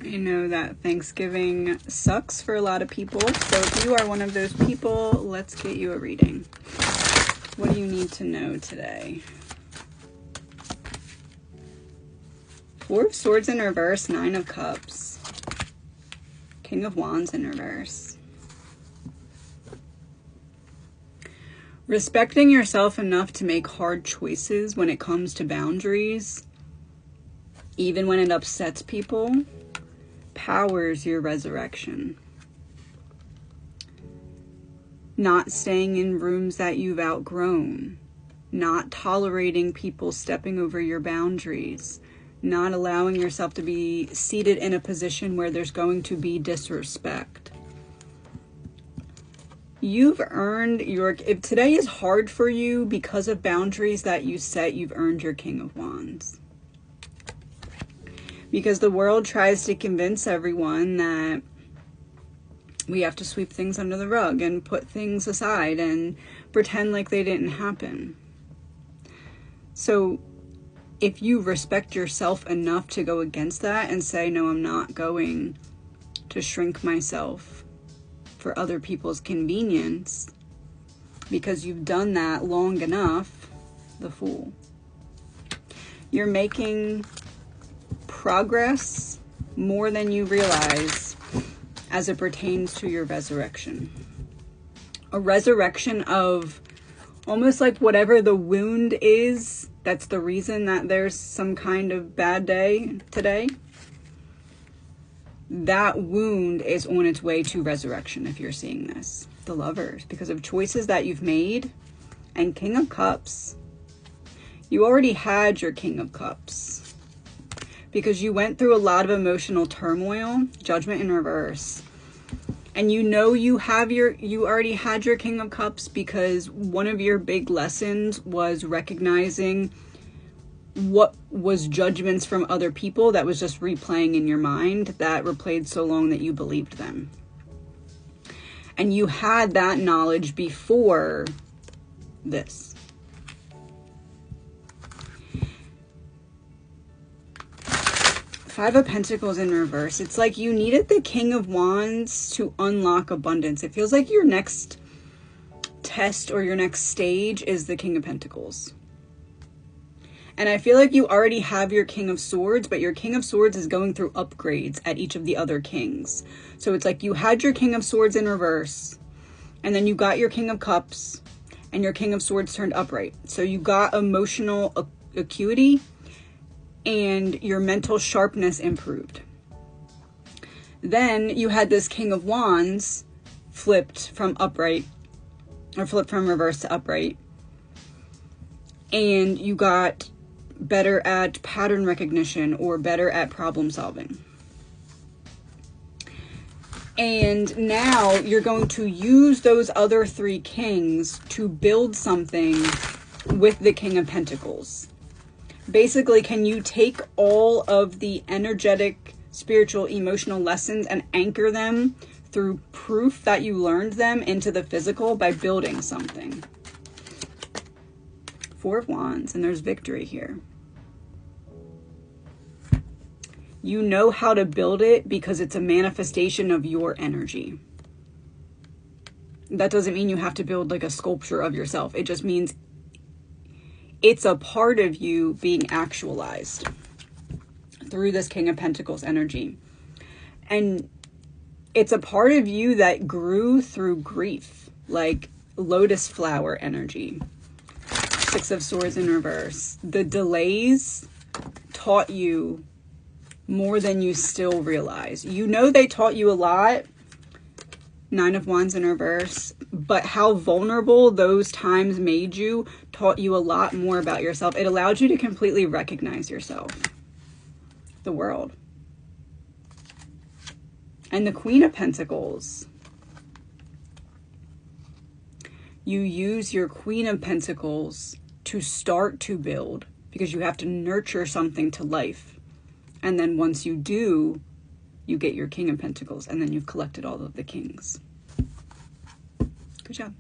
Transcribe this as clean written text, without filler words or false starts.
I know that Thanksgiving sucks for a lot of people, so if you are one of those people, let's get you a reading. What do you need to know today? Four of Swords in reverse, Nine of Cups. King of Wands in reverse. Respecting yourself enough to make hard choices when it comes to boundaries, even when it upsets people, powers your resurrection. Not staying in rooms that you've outgrown, not tolerating people stepping over your boundaries, not allowing yourself to be seated in a position where there's going to be disrespect. You've earned your, if today is hard for you because of boundaries that you set, you've earned your King of Wands. Because the world tries to convince everyone that we have to sweep things under the rug and put things aside and pretend like they didn't happen. So if you respect yourself enough to go against that and say, no, I'm not going to shrink myself for other people's convenience, because you've done that long enough, the Fool. You're making progress more than you realize as it pertains to your resurrection. A resurrection of almost like whatever the wound is, that's the reason that there's some kind of bad day today. That wound is on its way to resurrection if you're seeing this. The Lovers, because of choices that you've made. And King of Cups. You already had your King of Cups. Because you went through a lot of emotional turmoil, Judgment in reverse. And you know you already had your King of Cups because one of your big lessons was recognizing what was judgments from other people that was just replaying in your mind that replayed so long that you believed them. And you had that knowledge before this. Five of Pentacles in reverse. It's like you needed the King of Wands to unlock abundance. It feels like your next test or your next stage is the King of Pentacles. And I feel like you already have your King of Swords, but your King of Swords is going through upgrades at each of the other kings. So it's like you had your King of Swords in reverse, and then you got your King of Cups, and your King of Swords turned upright. So you got emotional acuity, and your mental sharpness improved. Then you had this King of Wands flipped from upright, or flipped from reverse to upright. And you got better at pattern recognition or better at problem solving. And now you're going to use those other three kings to build something with the King of Pentacles. Basically, can you take all of the energetic, spiritual, emotional lessons and anchor them through proof that you learned them into the physical by building something? Four of Wands, and there's victory here. You know how to build it because it's a manifestation of your energy. That doesn't mean you have to build like a sculpture of yourself. It just means it's a part of you being actualized through this King of Pentacles energy. And it's a part of you that grew through grief, like lotus flower energy. Six of Swords in reverse. The delays taught you more than you still realize. You know they taught you a lot. Nine of Wands in reverse. But how vulnerable those times made you taught you a lot more about yourself. It allowed you to completely recognize yourself. The World. And the Queen of Pentacles. You use your Queen of Pentacles to start to build, because you have to nurture something to life. And then once you do, you get your King of Pentacles, and then you've collected all of the kings. Good job.